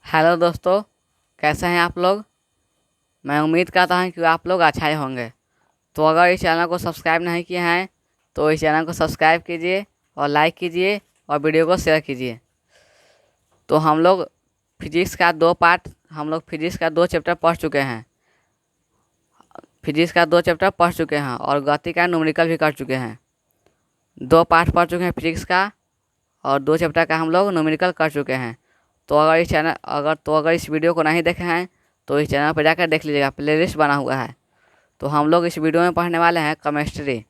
Hello दोस्तों, कैसे हैं आप लोग। मैं उम्मीद करता हूं कि आप लोग अच्छा ही होंगे। तो अगर इस चैनल को सब्सक्राइब नहीं किए हैं तो इस चैनल को सब्सक्राइब कीजिए और लाइक कीजिए और वीडियो को शेयर कीजिए। तो हम लोग फिजिक्स का दो चैप्टर पढ़ चुके हैं। और गति का न्यूमेरिकल भी कर चुके हैं। दो पार्ट पढ़ चुके हैं फिजिक्स का और दो चैप्टर का हम लोग न्यूमेरिकल कर चुके हैं। तो अगर इस वीडियो को नहीं देखे हैं तो इस चैनल पर जाकर देख लीजिएगा, प्लेलिस्ट बना हुआ है। तो हम लोग इस वीडियो में पढ़ने वाले हैं केमिस्ट्री।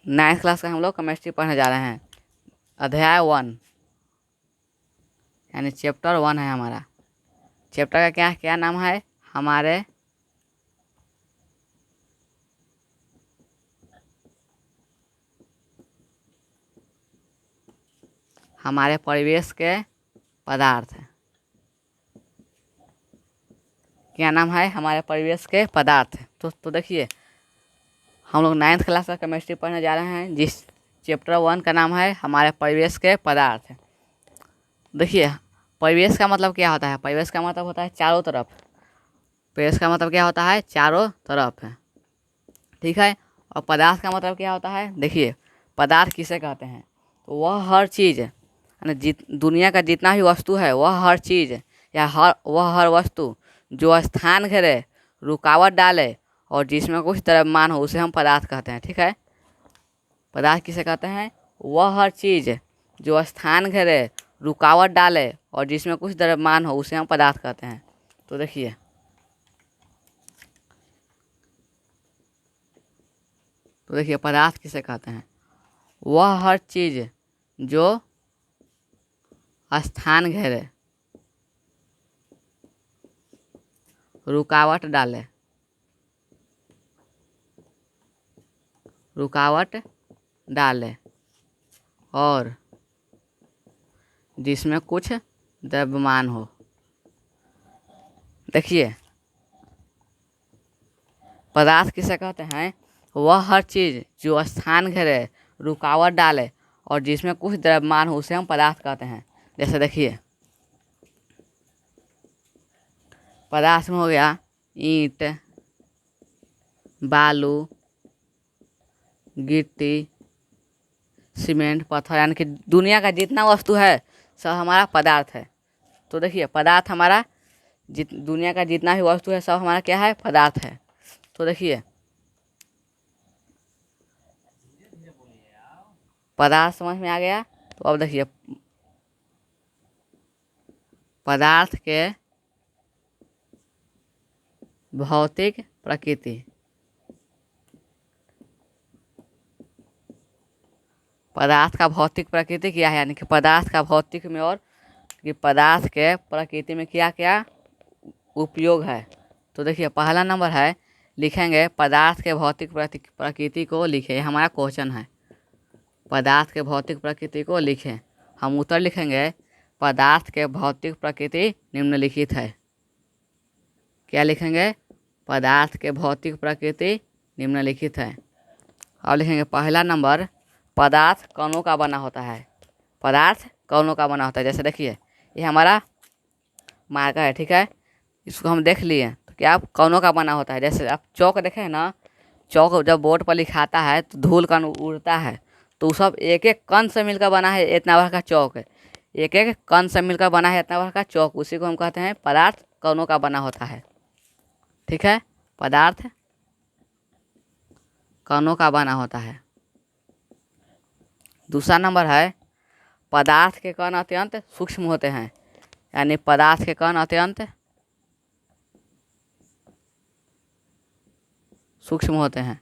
9th क्लास का हम लोग केमिस्ट्री पढ़ने जा रहे हैं। अध्याय 1 यानी चैप्टर 1 है हमारा। चैप्टर का क्या क्या नाम है? हमारे परिवेश के पदार्थ। क्या नाम है? हमारे परिवेश के पदार्थ। तो देखिए, हम लोग 9th क्लास का केमिस्ट्री पढ़ने जा रहे हैं, जिस चैप्टर 1 का नाम है हमारे परिवेश के पदार्थ। देखिए, परिवेश का मतलब क्या होता है? परिवेश का मतलब होता है चारों तरफ। परिवेश का मतलब क्या होता है? चारों तरफ है, ठीक है। और पदार्थ का मतलब क्या होता है? देखिए, पदार्थ किसे कहते हैं? तो वह हर चीज़ यानी दुनिया का जितना भी वस्तु है, वह हर चीज़ या हर वस्तु जो स्थान घेरे, रुकावट डाले और जिसमें कुछ द्रव्यमान हो, उसे हम पदार्थ कहते हैं, ठीक है। पदार्थ किसे कहते हैं? वह हर चीज़ जो स्थान घेरे, रुकावट डाले और जिसमें कुछ द्रव्यमान हो, उसे हम पदार्थ कहते हैं। तो देखिए पदार्थ किसे कहते हैं? वह हर चीज़ जो स्थान घेरे, रुकावट डाले और जिसमें कुछ द्रव्यमान हो। देखिए, पदार्थ किसे कहते हैं? वह हर चीज़ जो स्थान घेरे, रुकावट डाले और जिसमें कुछ द्रव्यमान हो, उसे हम पदार्थ कहते हैं। जैसे देखिए, पदार्थ में हो गया ईंट, बालू, गिट्टी, सीमेंट, पत्थर, यानी कि दुनिया का जितना वस्तु है सब हमारा पदार्थ है। तो देखिए, पदार्थ हमारा दुनिया का जितना भी वस्तु है सब हमारा क्या है? पदार्थ है। तो देखिए, पदार्थ समझ में आ गया। तो अब देखिए, पदार्थ के भौतिक प्रकृति। पदार्थ का भौतिक प्रकृति क्या है? यानी कि पदार्थ का भौतिक में और कि पदार्थ के प्रकृति में क्या क्या उपयोग है। तो देखिए, पहला नंबर है, लिखेंगे पदार्थ के भौतिक प्रकृति को लिखे। ये हमारा क्वेश्चन है, पदार्थ के भौतिक प्रकृति को लिखें। हम उत्तर लिखेंगे, पदार्थ के भौतिक प्रकृति निम्नलिखित है। क्या लिखेंगे? पदार्थ के भौतिक प्रकृति निम्नलिखित है। और लिखेंगे पहला नंबर, पदार्थ कणों का बना होता है। पदार्थ कणों का बना होता है। जैसे देखिए, ये हमारा मार्कर है, ठीक है। इसको हम देख लिए तो क्या कणों का बना होता है। जैसे आप चौक देखें ना, चौक जब बोर्ड पर लिखाता है तो धूल कण उड़ता है, तो सब एक एक कण से मिलकर बना है इतना बड़ा का चौक है। एक एक कण से मिलकर बना है इतना बड़ा का चौक, उसी को हम कहते हैं पदार्थ कणों का बना होता है, ठीक है। पदार्थ कणों का बना होता है। दूसरा नंबर है, पदार्थ के कण अत्यंत सूक्ष्म होते हैं। यानी पदार्थ के कण अत्यंत सूक्ष्म होते हैं।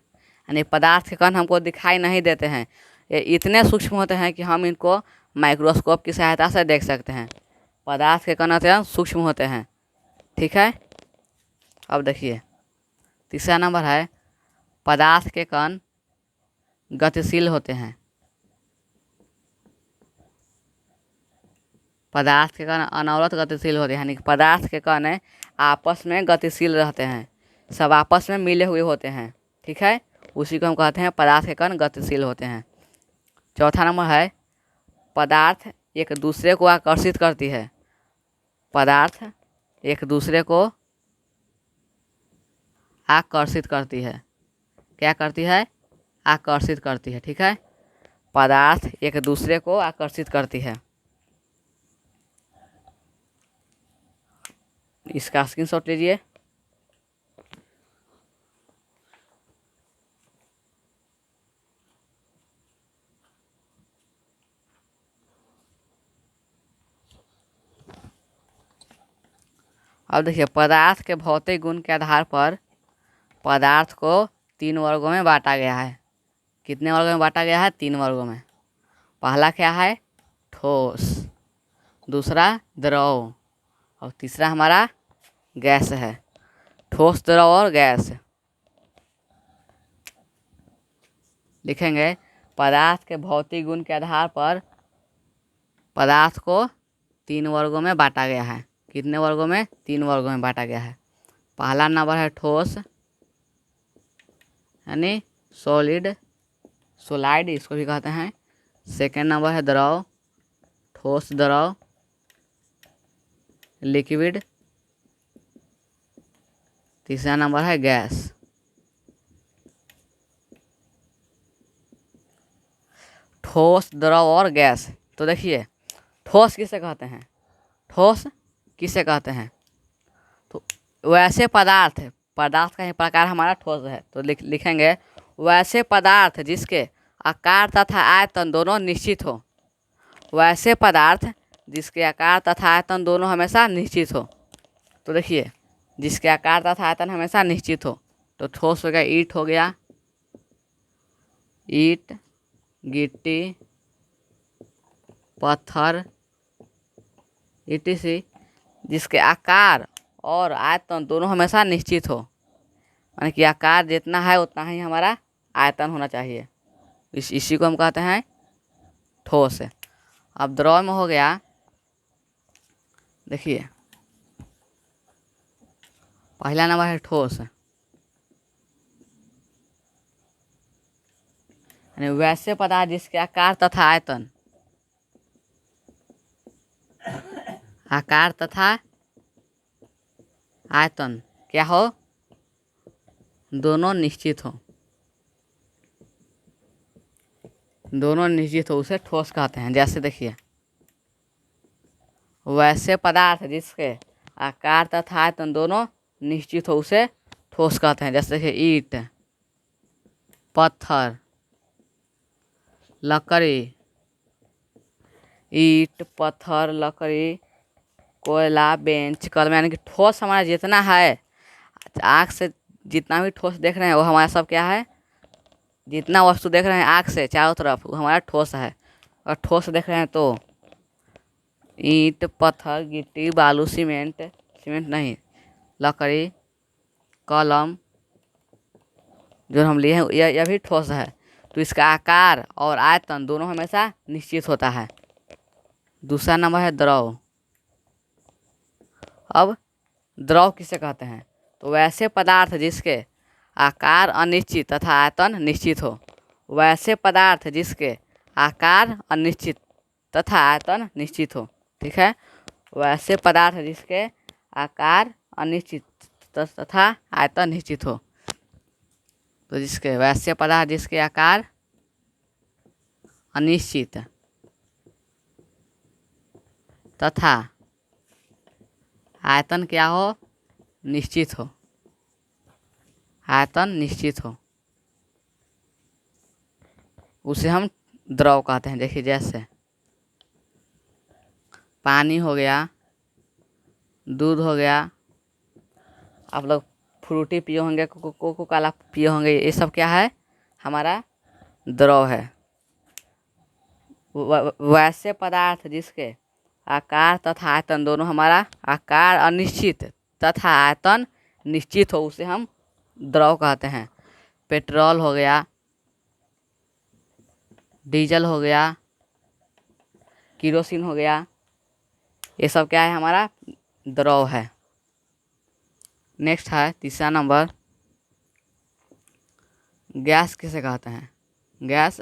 यानी पदार्थ के कण हमको दिखाई नहीं देते हैं, ये इतने सूक्ष्म होते हैं कि हम इनको माइक्रोस्कोप की सहायता से देख सकते हैं। पदार्थ के कण अत्यंत सूक्ष्म होते हैं, ठीक है। अब देखिए, तीसरा नंबर है, पदार्थ के कण गतिशील होते हैं। पदार्थ के कण अनवरत गतिशील होते हैं, यानी पदार्थ के कण आपस में गतिशील रहते हैं, सब आपस में मिले हुए होते हैं, ठीक है। उसी को हम कहते हैं पदार्थ के कण गतिशील होते हैं। चौथा नंबर है, पदार्थ एक दूसरे को आकर्षित करती है। पदार्थ एक दूसरे को आकर्षित करती है। क्या करती है? आकर्षित करती है। ठीक है, पदार्थ एक दूसरे को आकर्षित करती है। इसका स्क्रीनशॉट लीजिए। अब देखिए, पदार्थ के भौतिक गुण के आधार पर पदार्थ को 3 वर्गों में बांटा गया है। कितने वर्गों में बांटा गया है? 3 वर्गों में। पहला क्या है? ठोस, दूसरा द्रव, और तीसरा हमारा गैस है। ठोस, द्रव और गैस। लिखेंगे, पदार्थ के भौतिक गुण के आधार पर पदार्थ को 3 वर्गों में बांटा गया है। कितने वर्गों में? 3 वर्गों में बांटा गया है। पहला नंबर है ठोस, यानी सॉलिड, सोलाइड इसको भी कहते हैं। सेकेंड नंबर है द्रव, ठोस द्रव, लिक्विड। तीसरा नंबर है गैस। ठोस, द्रव और गैस। तो देखिए, ठोस किसे कहते हैं? ठोस किसे कहते हैं? तो वैसे पदार्थ, पदार्थ का ही प्रकार हमारा ठोस है। तो लिखेंगे, वैसे पदार्थ जिसके आकार तथा आयतन दोनों निश्चित हो। वैसे पदार्थ जिसके आकार तथा आयतन दोनों हमेशा निश्चित हो। तो देखिए, जिसके आकार तथा आयतन हमेशा निश्चित हो, तो ठोस हो गया, ईंट हो गया, ईंट, गिट्टी, पत्थर, ईटीसी। जिसके आकार और आयतन दोनों हमेशा निश्चित हो, यानी कि आकार जितना है उतना ही हमारा आयतन होना चाहिए। इसी को हम कहते हैं ठोस। अब द्रव में हो गया, देखिए, पहला नंबर है ठोस, यानी वैसे पदार्थ जिसके आकार तथा आयतन, आकार तथा आयतन क्या हो? दोनों निश्चित हो। दोनों निश्चित हो, उसे ठोस कहते हैं। जैसे देखिए, वैसे पदार्थ जिसके आकार तथा आयतन दोनों निश्चित हो, उसे ठोस कहते हैं। जैसे देखिए, ईंट, पत्थर, लकड़ी, ईंट, पत्थर, लकड़ी, कोयला, बेंच, कलम, यानी कि ठोस हमारा जितना है, आँख से जितना भी ठोस देख रहे हैं वो हमारा सब क्या है? जितना वस्तु देख रहे हैं आँख से चारों तरफ, वो हमारा ठोस है। और ठोस देख रहे हैं तो ईंट, पत्थर, गिट्टी, बालू, सीमेंट, सीमेंट नहीं, लकड़ी, कलम जो हम लिए हैं, यह भी ठोस है। तो इसका आकार और आयतन दोनों हमेशा निश्चित होता है। दूसरा नंबर है द्रव। अब द्रव किसे कहते हैं? तो वैसे पदार्थ जिसके आकार अनिश्चित तथा आयतन निश्चित हो। वैसे पदार्थ जिसके आकार अनिश्चित तथा आयतन निश्चित हो। ठीक है, वैसे पदार्थ जिसके आकार अनिश्चित तथा आयतन निश्चित हो। तो जिसके वैसे पदार्थ जिसके आकार अनिश्चित तथा आयतन क्या हो? निश्चित हो। आयतन निश्चित हो, उसे हम द्रव कहते हैं। देखिए, जैसे पानी हो गया, दूध हो गया, आप लोग फ्रूटी पिए होंगे, कोको कोला पिए होंगे, ये सब क्या है? हमारा द्रव है। वैसे पदार्थ जिसके आकार तथा आयतन दोनों, हमारा आकार अनिश्चित तथा आयतन निश्चित हो, उसे हम द्रव कहते हैं। पेट्रोल हो गया, डीजल हो गया, केरोसिन हो गया, ये सब क्या है? हमारा द्रव है। नेक्स्ट है तीसरा नंबर, गैस किसे कहते हैं? गैस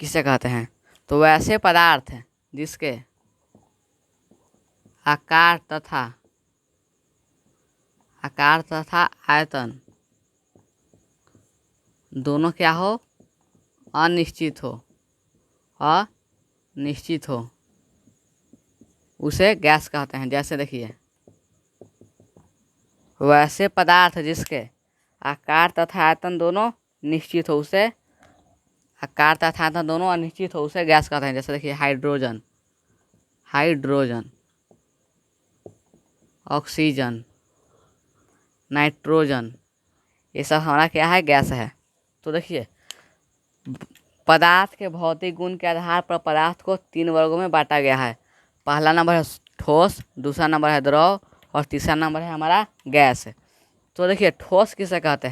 किसे कहते हैं? तो वैसे पदार्थ जिसके आकार तथा आयतन दोनों क्या हो, अनिश्चित हो, उसे गैस कहते हैं। जैसे देखिए, वैसे पदार्थ जिसके आकार तथा आयतन दोनों निश्चित हो उसे आकार तथा आयतन दोनों अनिश्चित हो उसे गैस कहते हैं। जैसे देखिए, हाइड्रोजन, ऑक्सीजन, नाइट्रोजन, ये सब हमारा क्या है, गैस है। तो देखिए, पदार्थ के भौतिक गुण के आधार पर पदार्थ को 3 वर्गों में बांटा गया है। पहला नंबर है ठोस, दूसरा नंबर है द्रव और तीसरा नंबर है हमारा गैस। तो देखिए, ठोस किसे कहते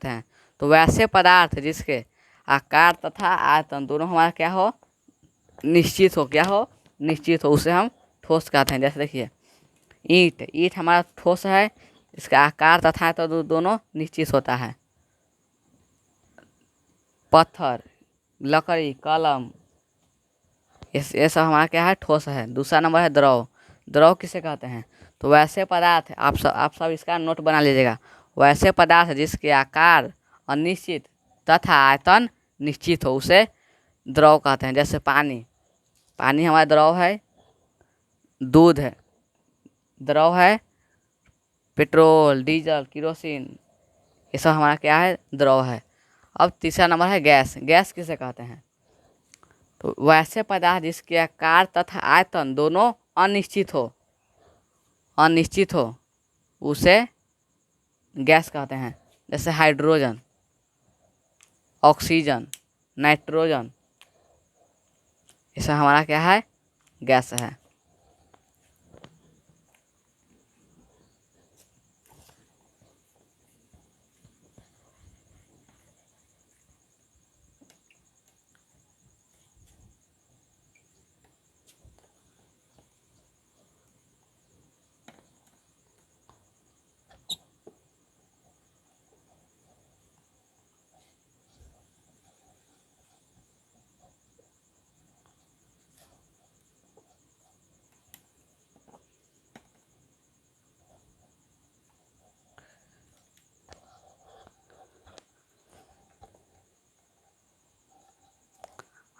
हैं? तो वैसे पदार्थ जिसके आकार तथा आयतन दोनों हमारा क्या हो, निश्चित हो, उसे हम ठोस कहते हैं। जैसे देखिए, ईंट हमारा ठोस है, इसका आकार तथा आयतन दोनों निश्चित होता है। पत्थर, लकड़ी, कलम, ये सब हमारा क्या है, ठोस है। दूसरा नंबर है द्रव किसे कहते हैं? तो वैसे पदार्थ, आप सब इसका नोट बना लीजिएगा। वैसे पदार्थ जिसके आकार अनिश्चित तथा आयतन निश्चित हो उसे द्रव कहते हैं। जैसे पानी हमारा द्रव है, दूध है द्रव है, पेट्रोल, डीजल, केरोसिन, ये सब हमारा क्या है, द्रव है। अब तीसरा नंबर है गैस किसे कहते हैं? तो वैसे पदार्थ जिसके आकार तथा आयतन दोनों अनिश्चित हो उसे गैस कहते हैं। जैसे हाइड्रोजन, ऑक्सीजन, नाइट्रोजन, ये सब हमारा क्या है, गैस है।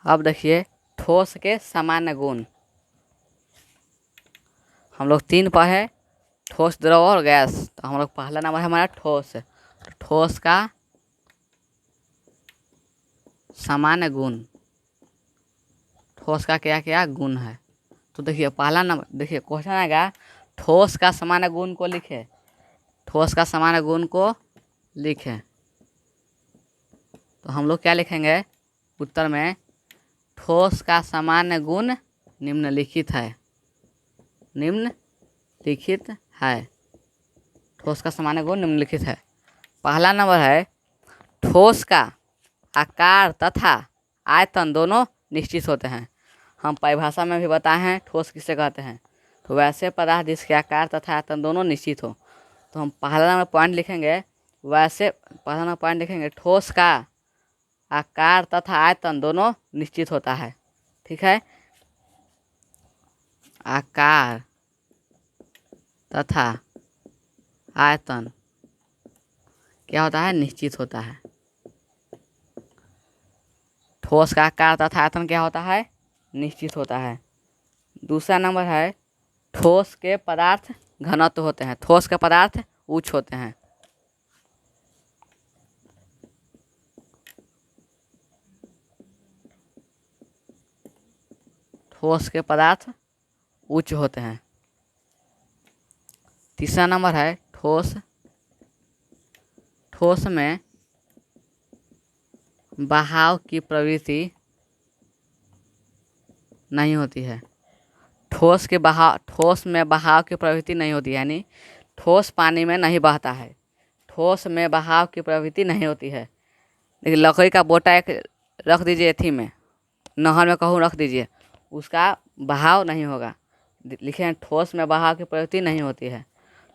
अब देखिए, ठोस के सामान्य गुण हम लोग 3 पढ़े, ठोस, द्रव और गैस। तो हम लोग पहला नंबर है हमारा ठोस का सामान्य गुण, ठोस का क्या क्या गुण है। तो देखिए, पहला नंबर, देखिए क्वेश्चन आएगा, ठोस का सामान्य गुण को लिखे। तो हम लोग क्या लिखेंगे उत्तर में? ठोस का सामान्य गुण निम्नलिखित है। ठोस का सामान्य गुण निम्नलिखित है। पहला नंबर है, ठोस का आकार तथा आयतन दोनों निश्चित होते हैं। हम परिभाषा में भी बताए हैं ठोस किसे कहते हैं। तो वैसे पदार्थ जिसके आकार तथा आयतन दोनों निश्चित हो। तो हम पहला नंबर पॉइंट लिखेंगे, पहला नंबर पॉइंट लिखेंगे, ठोस का आकार तथा आयतन दोनों निश्चित होता है। ठीक है, आकार तथा आयतन क्या होता है, निश्चित होता है। ठोस का आकार तथा आयतन क्या होता है, निश्चित होता है। दूसरा नंबर है, ठोस के पदार्थ घनत्व होते हैं, ठोस के पदार्थ उच्च होते हैं। ठोस के पदार्थ उच्च होते हैं। तीसरा नंबर है, ठोस में बहाव की प्रवृत्ति नहीं होती है। ठोस में बहाव की प्रवृत्ति नहीं होती है, यानी ठोस पानी में नहीं बहता है। ठोस में बहाव की प्रवृत्ति नहीं होती है। देखिए, लकड़ी का बोटा एक रख दीजिए, एथी में नहर में कहूँ रख दीजिए, उसका बहाव नहीं होगा। लिखे हैं, ठोस में बहाव की प्रवृत्ति नहीं होती है,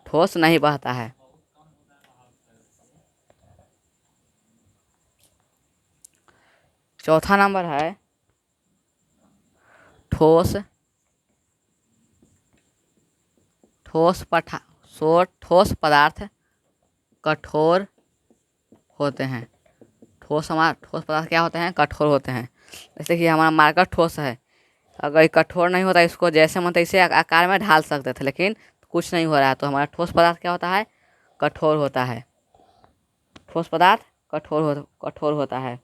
ठोस नहीं बहता है। चौथा नंबर है, ठोस ठोस पदार्थ कठोर होते हैं। ठोस पदार्थ क्या होते हैं? कठोर होते हैं। जैसे कि हमारा मार्कर ठोस है, अगर ये कठोर नहीं होता इसको जैसे मन तैसे आकार में ढाल सकते थे, लेकिन कुछ नहीं हो रहा है, तो हमारा ठोस पदार्थ क्या होता है? कठोर होता है। ठोस पदार्थ कठोर होता है।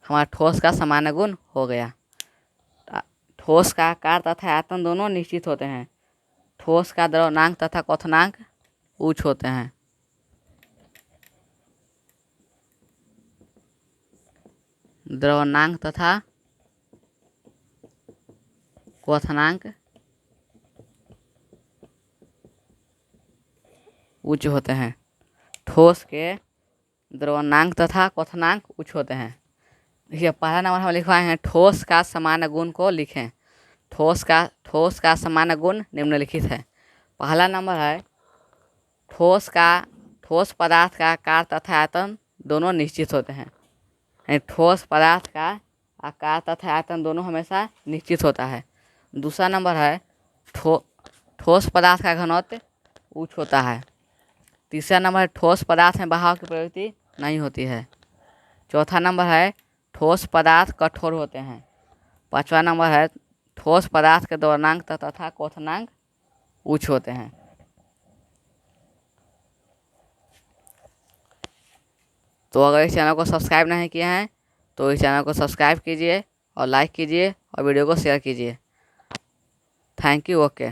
हमारा ठोस का सामान्य गुण हो गया। ठोस का आकार तथा आयतन दोनों निश्चित होते हैं। ठोस का द्रव्यमानांक तथा क्वथनांक उच्च होते हैं। द्रव्यमानांक तथा क्वथनांक उच्च होते हैं। ठोस के द्रव्यमानांक तथा क्वथनांक उच्च होते हैं। देखिए पहला नंबर हम लिखवाए हैं ठोस का सामान्य गुण को लिखें। ठोस का सामान्य गुण निम्नलिखित है। पहला नंबर है ठोस पदार्थ का आकार तथा आयतन दोनों निश्चित होते हैं। यानी ठोस पदार्थ का आकार तथा आयतन दोनों हमेशा निश्चित होता है। दूसरा नंबर है ठोस पदार्थ का घनत्व उच्च होता है। तीसरा नंबर है ठोस पदार्थ में बहाव की प्रवृत्ति नहीं होती है। चौथा नंबर है ठोस पदार्थ कठोर होते हैं। पांचवा नंबर है ठोस पदार्थ के द्रव्यमानांक तथा क्वथनांक उच्च होते हैं। तो अगर इस चैनल को सब्सक्राइब नहीं किए हैं तो इस चैनल को सब्सक्राइब कीजिए और लाइक कीजिए और वीडियो को शेयर कीजिए। Thank you. ओके।